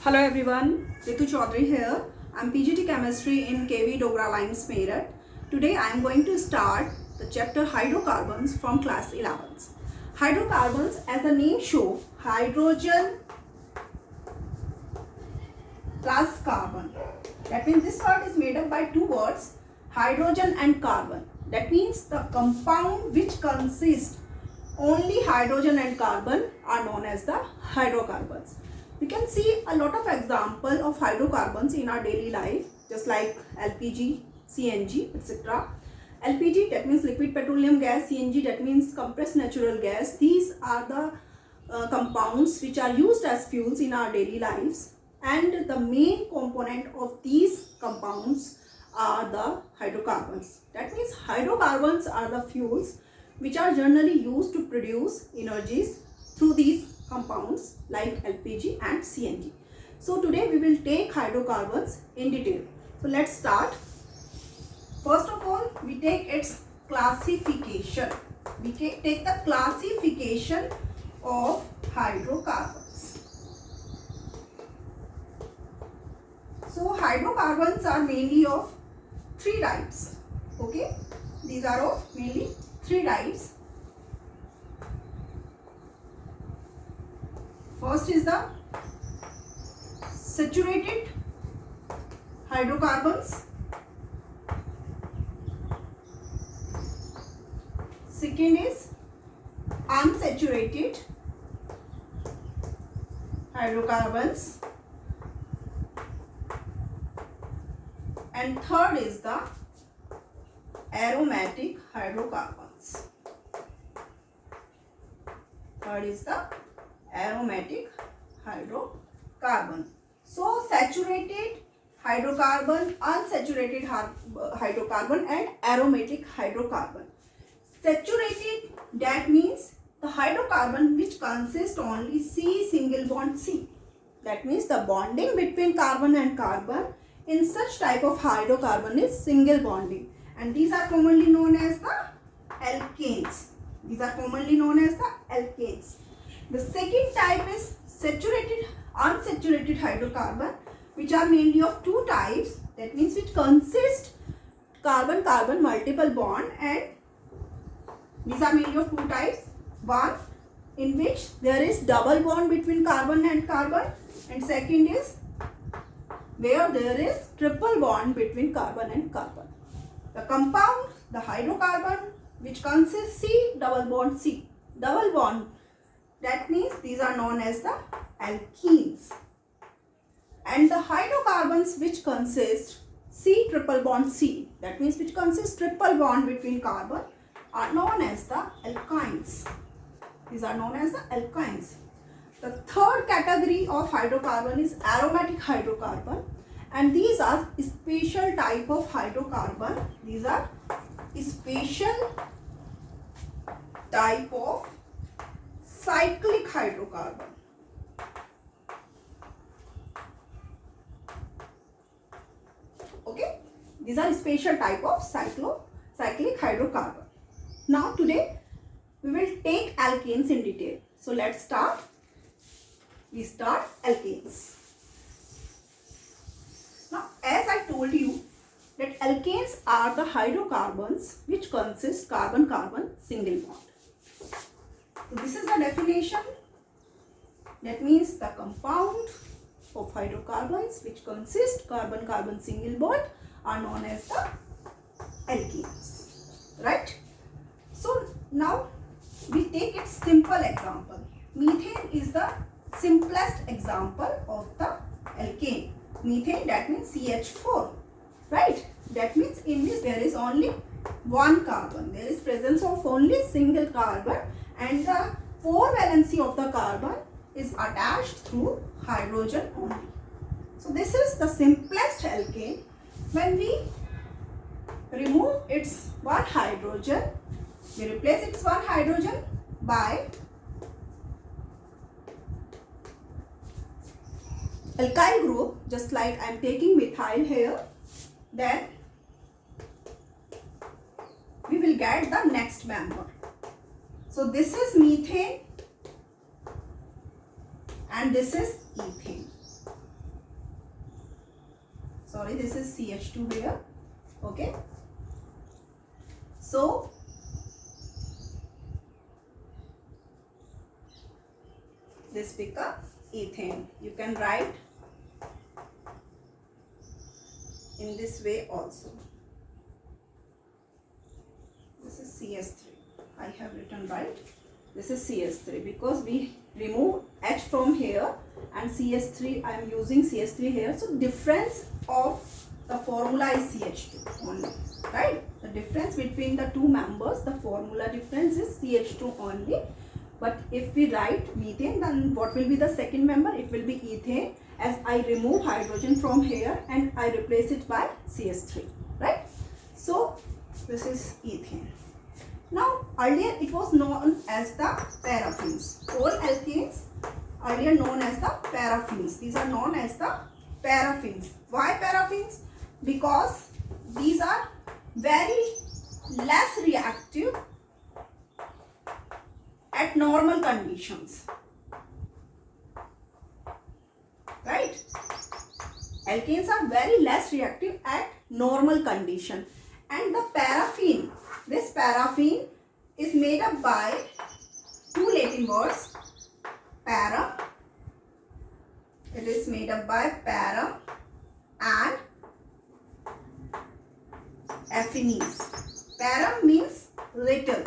Hello everyone, Ritu Chaudhary here. I'm PGT Chemistry in KV Dogra Lines Meerut. Today I am going to start the chapter Hydrocarbons from class 11th. Hydrocarbons, as the name show, hydrogen plus carbon. That means this word is made up by two words, hydrogen and carbon. That means the compound which consists only hydrogen and carbon are known as the hydrocarbons. We can see a lot of example of hydrocarbons in our daily life, just like LPG, CNG, etc. LPG, that means liquid petroleum gas. CNG, that means compressed natural gas. These are the compounds which are used as fuels in our daily lives, and the main component of these compounds are the hydrocarbons. That means hydrocarbons are the fuels which are generally used to produce energies through these compounds like LPG and CNG. So today we will take hydrocarbons in detail. So let's start. First of all, we take its classification. We take the classification of hydrocarbons. So hydrocarbons are mainly of three types. Okay, these are of mainly three types. First is the saturated hydrocarbons. Second is unsaturated hydrocarbons. And third is the aromatic hydrocarbons. Third is the aromatic hydrocarbon. So saturated hydrocarbon, unsaturated hydrocarbon and aromatic hydrocarbon. Saturated, that means the hydrocarbon which consists only C single bond C. That means the bonding between carbon and carbon in such type of hydrocarbon is single bonding, and these are commonly known as the alkanes. These are commonly known as the alkanes. The second type is saturated, unsaturated hydrocarbon, which are mainly of two types. That means which consist carbon-carbon multiple bond, and these are mainly of two types. One in which there is double bond between carbon and carbon, and second is where there is triple bond between carbon and carbon. The compound, the hydrocarbon which consists C double bond C, double bond, that means these are known as the alkenes. And the hydrocarbons which consist C triple bond C, that means which consists triple bond between carbon, are known as the alkynes. These are known as the alkynes. The third category of hydrocarbon is aromatic hydrocarbon, and these are special type of hydrocarbon. These are special type of cyclic hydrocarbon. Okay, these are special type of cyclic hydrocarbon. Now today we will take alkanes in detail. So let's start. We start alkanes. Now, as I told you that alkanes are the hydrocarbons which consist carbon-carbon single bond. So this is the definition. That means the compound of hydrocarbons which consist carbon-carbon single bond are known as the alkenes. Right? So now we take its simple example. Methane is the simplest example of the alkane. Methane, that means CH4. Right? That means in this there is only one carbon. There is presence of only single carbon, and the 4 valency of the carbon is attached through hydrogen only. So this is the simplest alkane. When we remove its one hydrogen, we replace its one hydrogen by alkyl group, just like I am taking methyl here, then we will get the next member. So this is methane and this is ethane. sorry, this is CH2 here. Okay, so this become ethane. You can write in this way also. This is CS3. I have written right. This is CS3 because we remove H from here and CS3, I am using CS3 here. So difference of the formula is CH2 only, right? The difference between the two members, the formula difference is CH2 only. But if we write methane, then what will be the second member? It will be ethane, as I remove hydrogen from here and I replace it by CS3, right? So this is ethane. Now earlier it was known as the paraffins. All alkanes earlier known as the paraffins. These are known as the paraffins. Why paraffins? Because these are very less reactive at normal conditions, right? Alkanes are very less reactive at normal condition, and the paraffin, this paraffin is made up by two Latin words, para. It is made up by para and affinis. Para means little,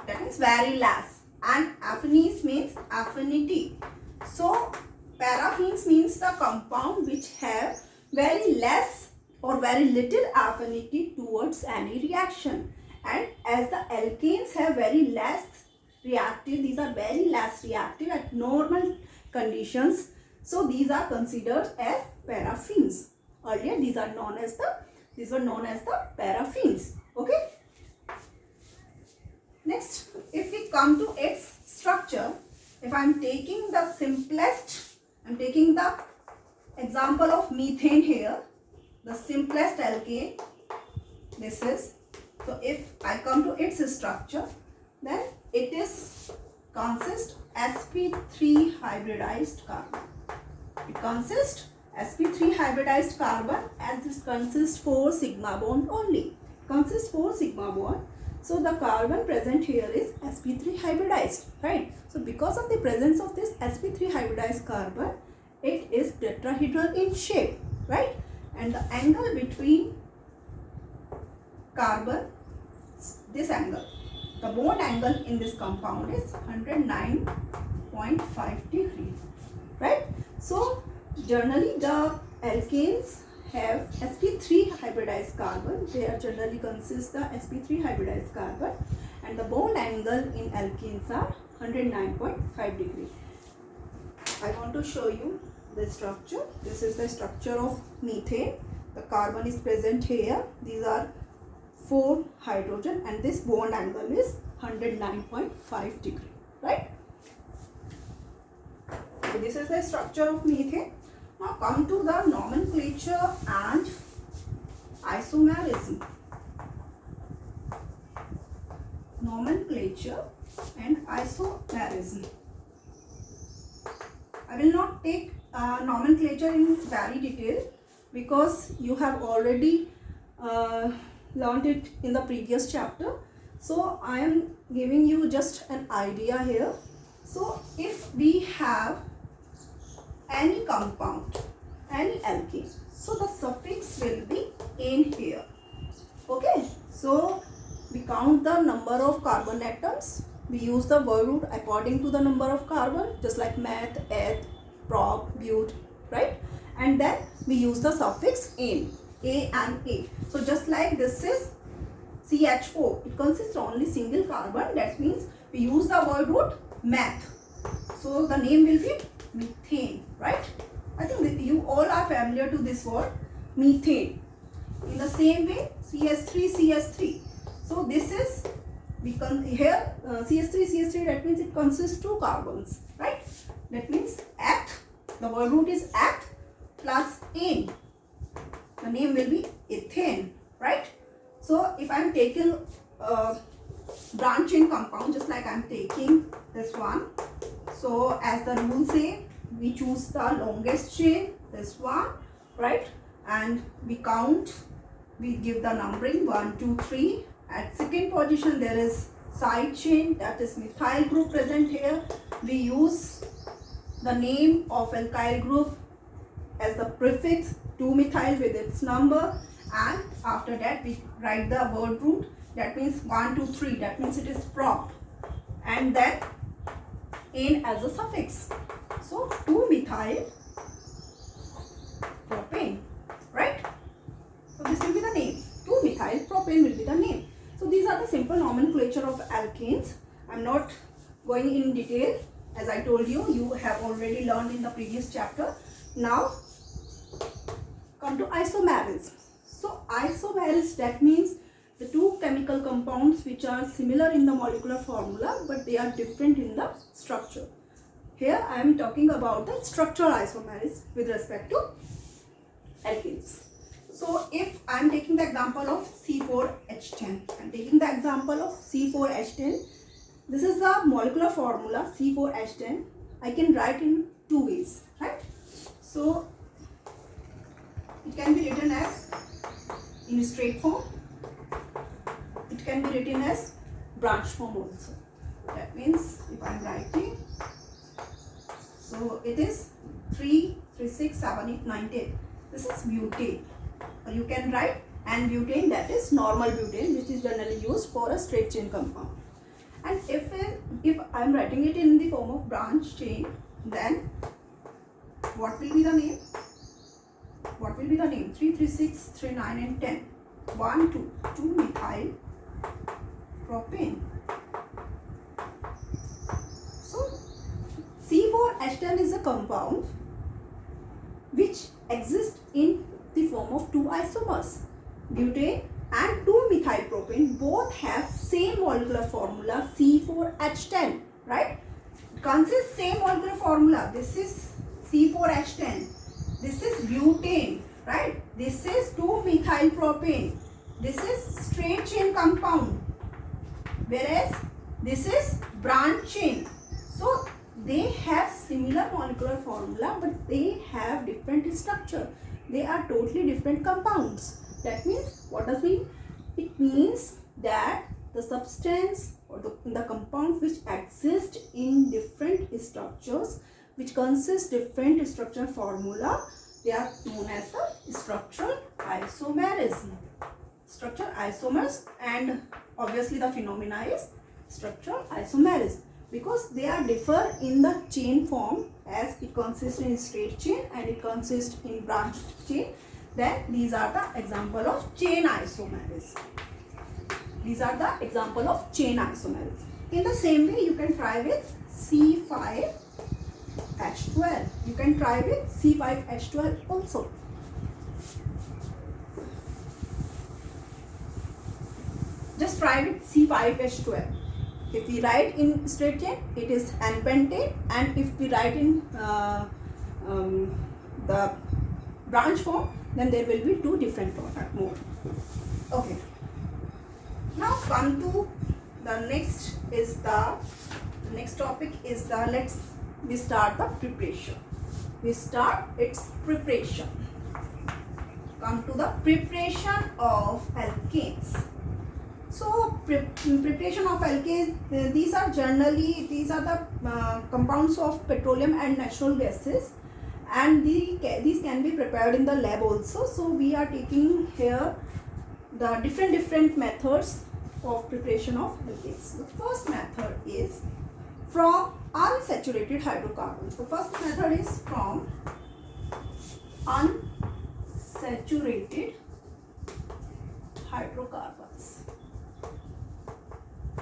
that means very less, and affinis means affinity. So paraffins means the compound which have very less or very little affinity towards any reaction. And as the alkanes have very less reactive, these are very less reactive at normal conditions, so these are considered as paraffins. Earlier these were known as the paraffins. Okay. Next, if we come to its structure, if I am taking the simplest, I am taking the example of methane here, the simplest alkane, this is. So if I come to its structure, then it is consists sp3 hybridized carbon. It consists sp3 hybridized carbon, as this consists 4 sigma bond only. Consists 4 sigma bond. So the carbon present here is sp3 hybridized, right? So because of the presence of this sp3 hybridized carbon, it is tetrahedral in shape, right? And the angle between carbon, this angle, the bond angle in this compound is 109.5 degrees, right? So generally the alkanes have sp3 hybridized carbon. They are generally consist the sp3 hybridized carbon, and the bond angle in alkanes are 109.5 degrees. I want to show you the structure. This is the structure of methane. The carbon is present here. These are 4 hydrogen, and this bond angle is 109.5 degree, right? So this is the structure of methane. Now come to the nomenclature and isomerism. Nomenclature and isomerism. I will not take nomenclature in very detail because you have already learned it in the previous chapter. So I am giving you just an idea here. So if we have any compound, any alkane, so the suffix will be in here. Okay, so we count the number of carbon atoms. We use the word root according to the number of carbon, just like meth, eth, prop, but, right? And then we use the suffix in, a and a. So just like this is CH4, it consists only single carbon. That means we use the word root meth. So the name will be methane, right? I think that you all are familiar to this word methane. In the same way, CH3. So this is here CH3, that means it consists 2 carbons, right? That means eth, the word root is eth plus ane. The name will be ethane, right? So if I am taking branch chain compound, just like I am taking this one. So as the rule say, we choose the longest chain, this one, right? and we count, we give the numbering 1, 2, 3. At second position there is side chain, that is methyl group present here. We use the name of alkyl group as the prefix 2-methyl with its number, and after that we write the word root, that means 1, 2, 3, that means it is prop, and then ane as a suffix. So 2-methyl propane, right? So this will be the name. 2-methyl propane will be the name. So these are the simple nomenclature of alkanes. I am not going in detail. As I told you, you have already learned in the previous chapter. Now come to isomerism. So isomerism, that means the two chemical compounds which are similar in the molecular formula but they are different in the structure. Here I am talking about the structural isomerism with respect to alkanes. So if I am taking the example of C4H10, I am taking the example of C4H10. This is the molecular formula C4H10. I can write in two ways, right? So it can be written as in straight form. It can be written as branch form also. That means if I am writing, so it is 3, 3, 6, 7, 8, 9, 10. This is butane. Or you can write and butane, that is normal butane, which is generally used for a straight chain compound. And if I am writing it in the form of branch chain, then what will be the name? What will be the name? 3, 3, 6, 3, 9 and 10. 1, 2, 2-methyl propane. So C4H10 is a compound which exists in the form of two isomers. Butane and 2-methyl propane both have same molecular formula C4H10, right? It consists same molecular formula. This is C4H10. This is butane, right? This is 2-methyl propane. This is straight chain compound, whereas this is branch chain. So they have similar molecular formula but they have different structure. They are totally different compounds. That means, what does it mean? It means that the substance or the compounds which exist in different structures, which consist different structure formula, they are known as the structural isomerism. Structural isomers, and obviously the phenomena is structural isomerism because they are differ in the chain form, as it consists in straight chain and it consists in branch chain. Then these are the example of chain isomerism. These are the example of chain isomerism. In the same way, you can try with C5H12. You can try with C5H12 also. Just try with C5H12. If we write in straight chain, it is N-pentane, and if we write in the branch form, then there will be two different mode. Okay. Now come to the next is the next topic is the we start the preparation. We start its preparation. Come to the preparation of alkanes. So preparation of alkanes, these are the compounds of petroleum and natural gases, and these can be prepared in the lab also. So we are taking here the different methods of preparation of alkanes. The first method is from unsaturated hydrocarbons. The first method is from unsaturated hydrocarbons.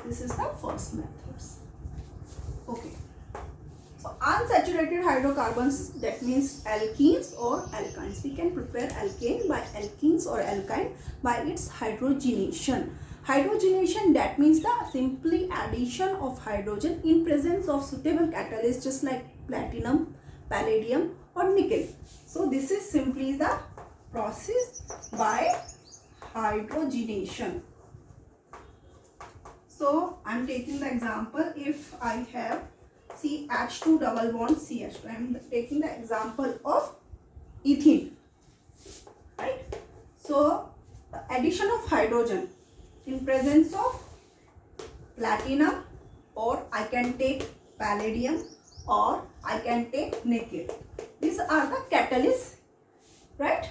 This is the first method. Okay. So unsaturated hydrocarbons, that means alkenes or alkynes. We can prepare alkane by alkenes or alkyne by its hydrogenation. Hydrogenation, that means the simply addition of hydrogen in presence of suitable catalyst, just like platinum, palladium or nickel. So this is simply the process by hydrogenation. So I am taking the example, if I have CH2 double bond CH2, I am taking the example of ethene. So the addition of hydrogen in presence of platinum, or I can take palladium, or I can take nickel. These are the catalysts, right?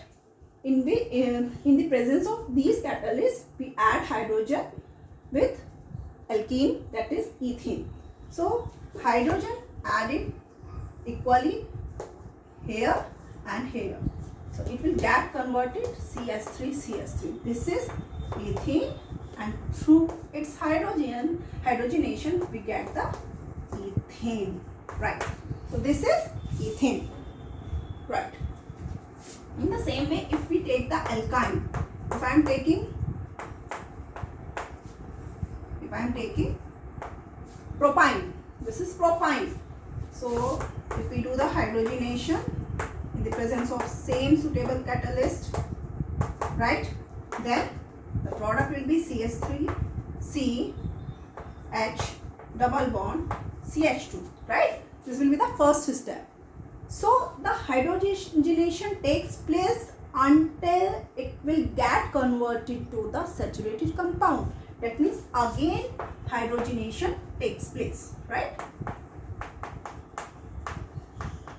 In the presence of these catalysts, we add hydrogen with alkene, that is ethene. So hydrogen added equally here and here. So it will get converted CH3. This is ethene, and through its hydrogenation we get the ethane, right? So this is ethane, right? In the same way, if we take the alkyne, if I am taking propyne, this is propyne. So if we do the hydrogenation in the presence of same suitable catalyst, right, then the product will be CH3 CH double bond CH2, right? This will be the first step. So the hydrogenation takes place until it will get converted to the saturated compound. That means again hydrogenation takes place, right?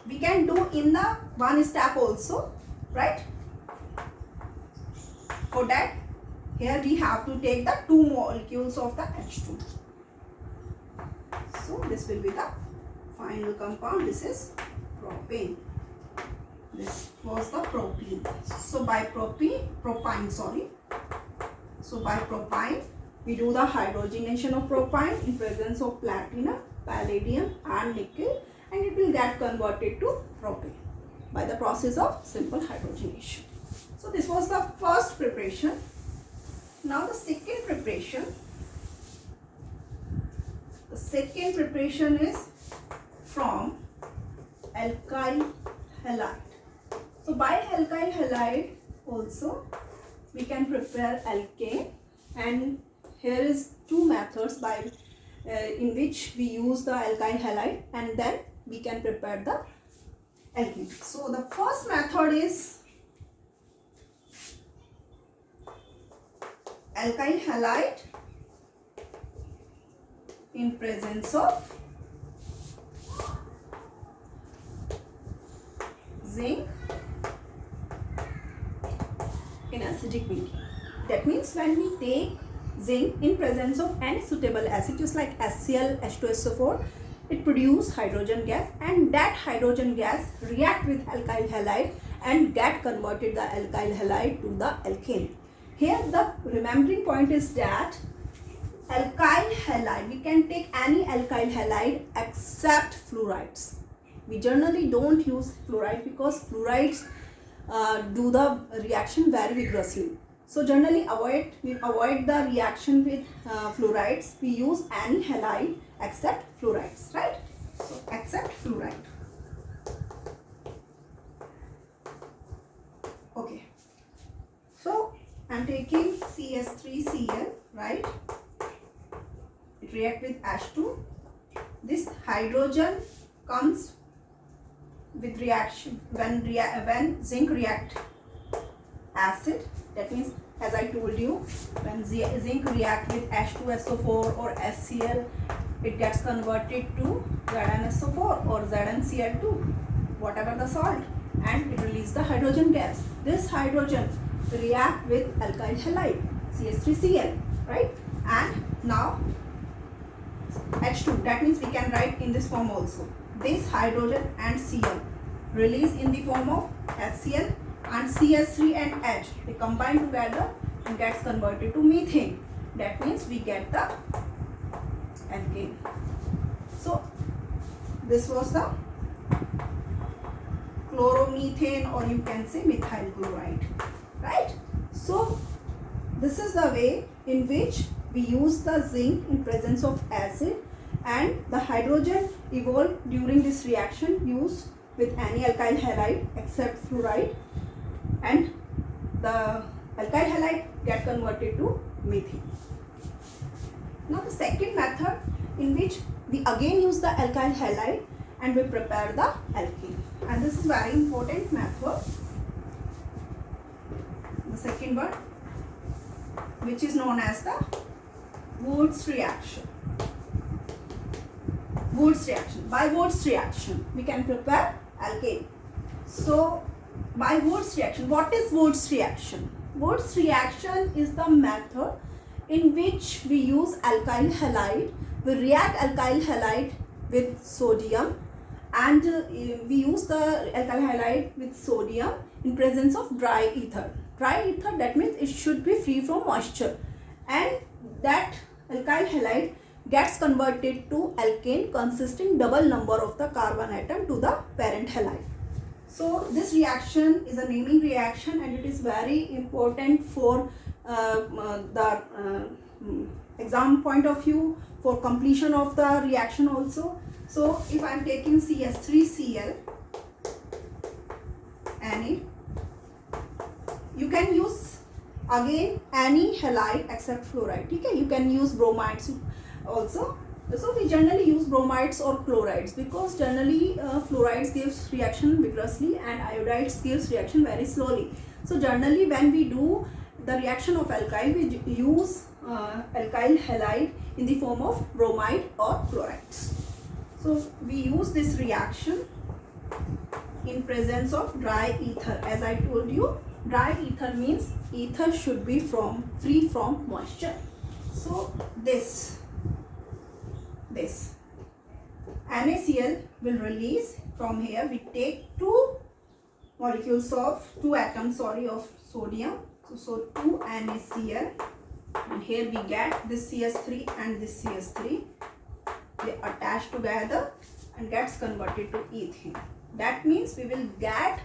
We can do in the one step also, right? For that, here we have to take the 2 molecules of the H2. So this will be the final compound. This is propane. This was the propene. So by propyne, So by propyne, we do the hydrogenation of propyne in presence of platinum, palladium and nickel, and it will get converted to propane by the process of simple hydrogenation. So this was the first preparation. Now the second preparation. The second preparation is from alkyl halide. So by alkyl halide also we can prepare alkane, and here is 2 methods by in which we use the alkyl halide, and then we can prepare the alkene. So the first method is alkyl halide in presence of zinc in acidic medium. That means when we take zinc in presence of any suitable acid, just like HCl, H2SO4, it produces hydrogen gas, and that hydrogen gas react with alkyl halide and get converted the alkyl halide to the alkane. Here the remembering point is that alkyl halide, we can take any alkyl halide except fluorides. We generally don't use fluoride because fluorides do the reaction very vigorously. So generally we avoid the reaction with fluorides. We use any halide except fluorides, right? So except fluoride. Okay. So I'm taking CH3Cl, right? It reacts with H2. This hydrogen comes with reaction when zinc react acid. That means, as I told you, when zinc react with H2SO4 or HCl, it gets converted to ZnSO4 or ZnCl2, whatever the salt, and it releases the hydrogen gas. This hydrogen react with alkyl halide, CH3Cl, right? And now H2, that means we can write in this form also. This hydrogen and Cl release in the form of HCl, and CH3 and H, they combine together and gets converted to methane. That means we get the alkane. So this was the chloromethane, or you can say methyl chloride, right? So this is the way in which we use the zinc in presence of acid, and the hydrogen evolved during this reaction used with any alkyl halide except fluoride, and the alkyl halide get converted to methane. Now the second method, in which we again use the alkyl halide and we prepare the alkene, and this is very important method. The second one, which is known as the Wurtz reaction. Wurtz reaction. By Wurtz reaction, we can prepare alkane. So, by Wurtz reaction, what is Wurtz reaction? Wurtz reaction is the method in which we use alkyl halide. We react alkyl halide with sodium, and we use the alkyl halide with sodium in presence of dry ether. Dry ether, that means it should be free from moisture, and that alkyl halide gets converted to alkane consisting double number of the carbon atom to the parent halide. So this reaction is a naming reaction, and it is very important for the exam point of view, for completion of the reaction also. So if I am taking CS3Cl, Na, you can use again any halide except fluoride. Okay, you can use bromides also. So we generally use bromides or chlorides, because generally fluorides gives reaction vigorously and iodides gives reaction very slowly. So generally when we do the reaction of alkyl, we use alkyl halide in the form of bromide or chlorides. So we use this reaction in presence of dry ether. As I told you, dry ether means ether should be free from moisture. So this NaCl will release from here. We take two atoms of sodium. So 2 NaCl, and here we get this CS3 and this CS3. They attach together and gets converted to ethane. That means we will get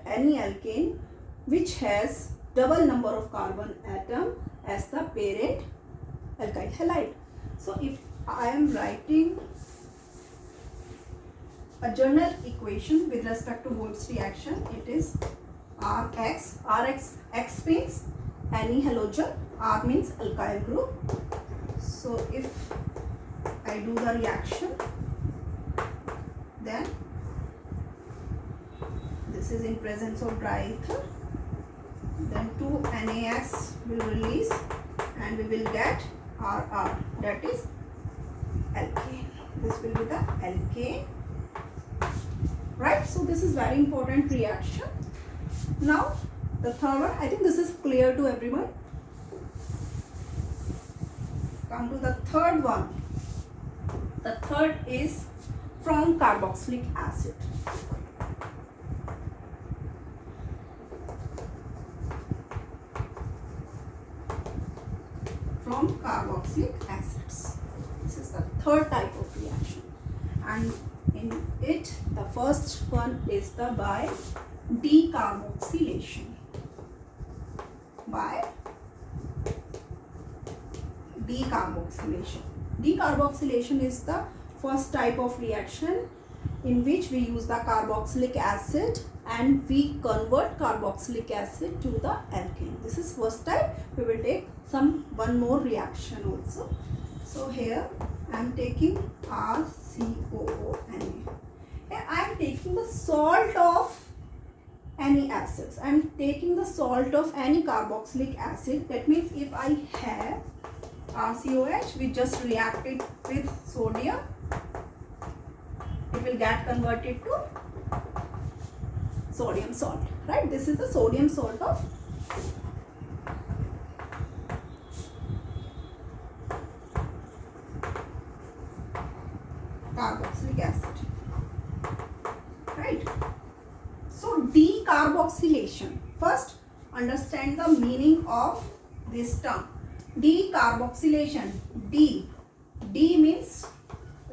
any alkane which has double number of carbon atom as the parent alkyl halide. So if I am writing a general equation with respect to Wurtz reaction, it is Rx. X means any halogen, R means alkyl group. So if I do the reaction, then this is in presence of dry ether, then 2 NaX will release, and we will get RR, that is alkane. This will be the alkane, right? So this is very important reaction. Now the third one, I think this is clear to everyone. Come to the third one. The third is from carboxylic acid. From carboxylic acids. This is the third type of reaction, and in it the first one is the by decarboxylation. By decarboxylation. Decarboxylation is the first type of reaction in which we use the carboxylic acid and we convert carboxylic acid to the alkane. This is first type. We will take one more reaction also. So here I am taking RCOONA. Here I am taking the salt of any acids. I am taking the salt of any carboxylic acid. That means if I have RCOH, we just react it with sodium, it will get converted to sodium salt, right? This is the sodium salt of carboxylic acid, right? So decarboxylation, first understand the meaning of this term. Decarboxylation, D means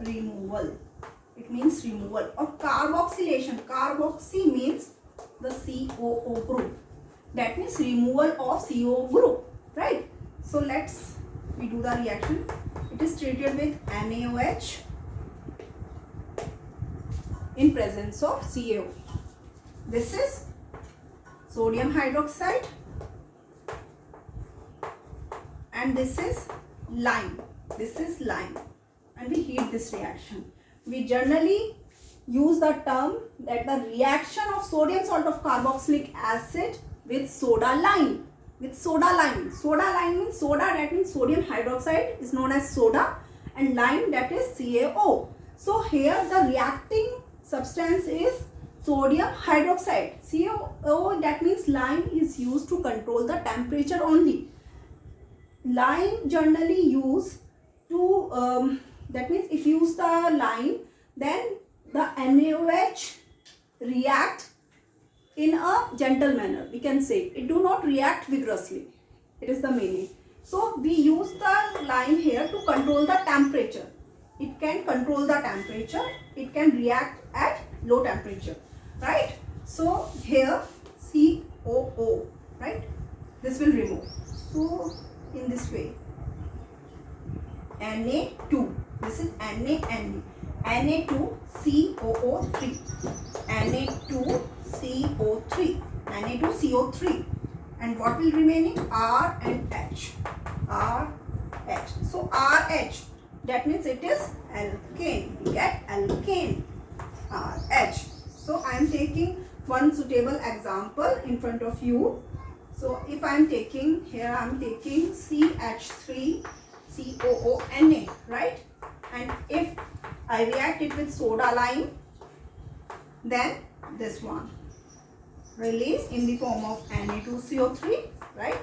removal, it means removal. Or carboxylation, carboxy means the COO group, that means removal of CO group, right? So we do the reaction. It is treated with NaOH in presence of CaO. This is sodium hydroxide and this is lime. This is lime, and we heat this reaction. We generally use the term that the reaction of sodium salt of carboxylic acid with soda lime. With soda lime. Soda lime means soda, that means sodium hydroxide is known as soda, and lime, that is CaO. So here the reacting substance is sodium hydroxide. CaO, that means lime is used to control the temperature only. Lime generally used to, that means if you use the lime, then the NaOH react in a gentle manner, we can say. It do not react vigorously. It is the meaning. So we use the lime here to control the temperature. It can control the temperature. It can react at low temperature, right? So here COO, right? This will remove. So in this way, Na2. This is Na2. Na2COO3. Na2CO3. Na2CO3. And what will remaining? R and H. RH. So RH, that means it is alkane. We get alkane. RH. So I am taking one suitable example in front of you. So if I am taking, here I am taking CH3COONA, right? And if I react it with soda lime, then this one release in the form of Na2CO3, right?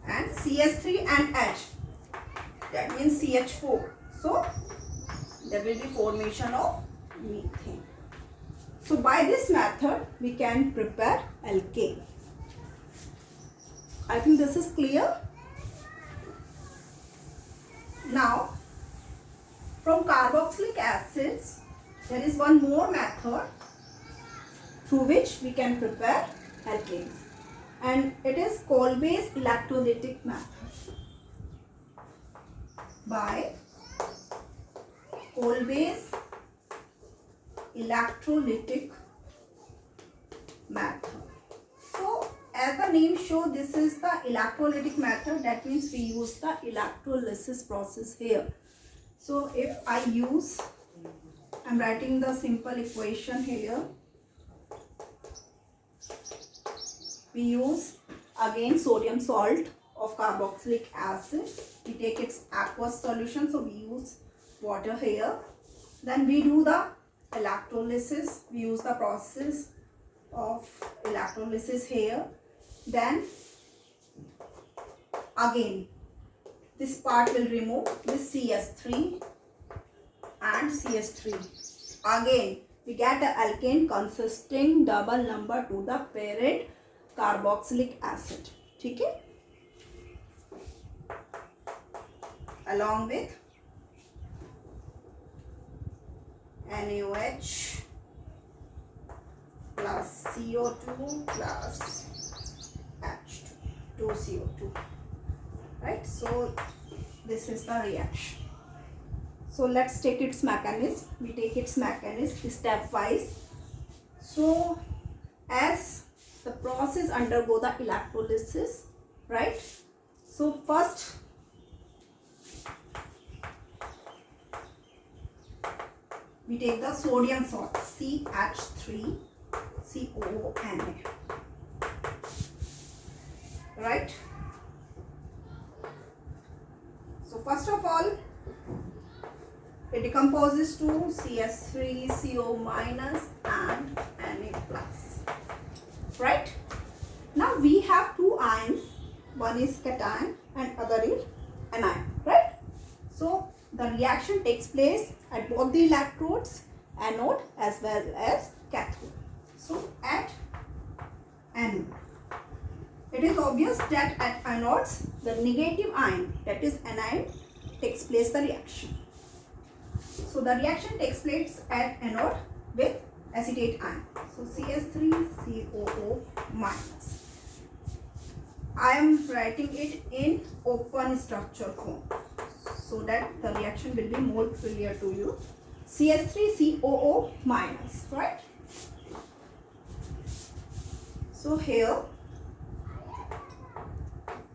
And CH3 and H, that means CH4. So there will be formation of methane. So by this method we can prepare alkane. I think this is clear. Now from carboxylic acids there is one more method through which we can prepare alkanes, and it is Kolbe's electrolytic method. By Kolbe's electrolytic method. So as the name shows, this is the electrolytic method. That means we use the electrolysis process here. So if I use, I am writing the simple equation here. We use again sodium salt of carboxylic acid. We take its aqueous solution, so we use water here. Then we do the electrolysis. We use the process of electrolysis here. Then again this part will remove this CS3 and CS3. Again we get an alkane consisting double number to the parent carboxylic acid. Okay? Along with NaOH plus CO2 plus H2, 2CO2, right? So this is the reaction. So let's take its mechanism. We take its mechanism stepwise. So as the process undergo the electrolysis, right? So first we take the sodium salt CH3COONA, right? So first of all it decomposes to CH3CO minus and Na plus, right? Now we have two ions, one is cation and other is anion, right? So the reaction takes place at both the electrodes, anode as well as cathode. So at anode, it is obvious that at anodes the negative ion, that is anion, takes place the reaction. So the reaction takes place at anode with acetate ion. So CH3COO minus. I am writing it in open structure form so that the reaction will be more clear to you. CH3COO minus, right? So here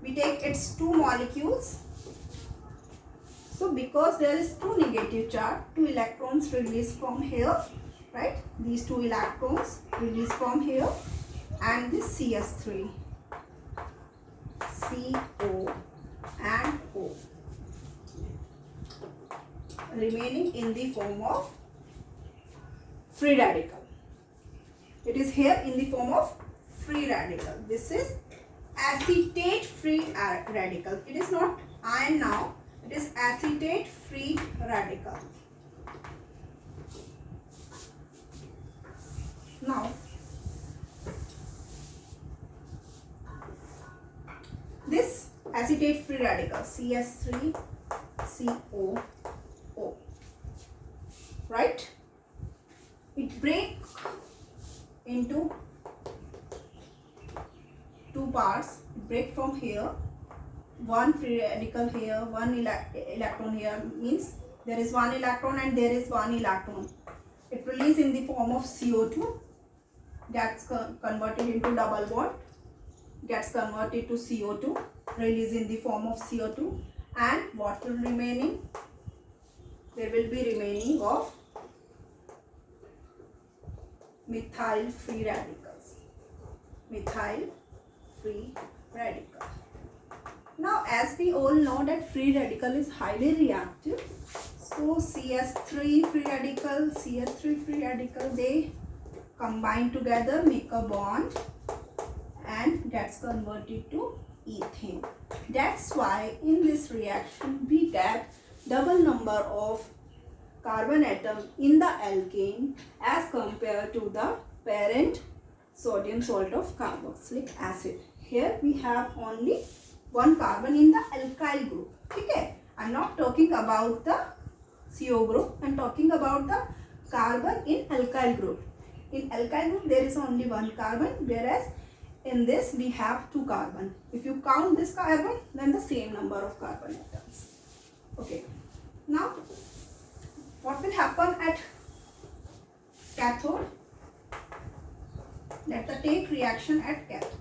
we take its two molecules. So because there is two negative charge, two electrons released from here, right? These two electrons released from here, and this CS3, CO and O, remaining in the form of free radical. It is here in the form of free radical. This is acetate free radical. It is not iron now. It is acetate free radical. Now, this acetate free radical CS3COO, right? It breaks into two parts. It breaks from here. One free radical here, one electron here, means there is one electron and there is one electron. It releases in the form of CO2, gets converted into double bond, gets converted to CO2, released in the form of CO2, and what will remaining? There will be remaining of methyl free radicals. Methyl free radical. Now, as we all know that free radical is highly reactive, so CS3 free radical, they combine together, make a bond, and gets converted to ethane. That's why in this reaction we get double number of carbon atom in the alkane as compared to the parent sodium salt of carboxylic acid. Here we have only one carbon in the alkyl group. Okay, I'm not talking about the CO group. I'm talking about the carbon in alkyl group. In alkyl group there is only one carbon, whereas in this we have two carbon. If you count this carbon, then the same number of carbon atoms. Okay. Now, what will happen at cathode? Let us take reaction at cathode.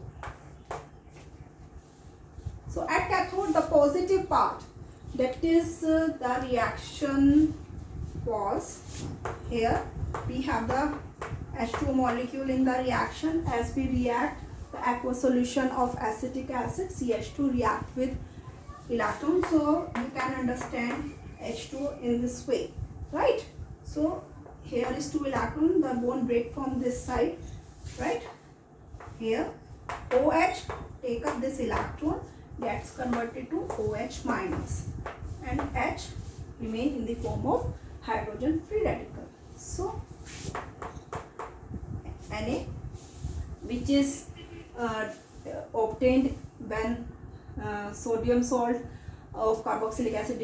So at cathode, the positive part, that is the reaction was here. We have the H2O molecule in the reaction. As we react, the aqueous solution of acetic acid, CH2, react with electron. So you can understand H2O in this way, right? So here is two electron, the bond break from this side, right? Here OH take up this electron, gets converted to OH minus, and H remain in the form of hydrogen free radical. So Na, which is obtained when sodium salt of carboxylic acid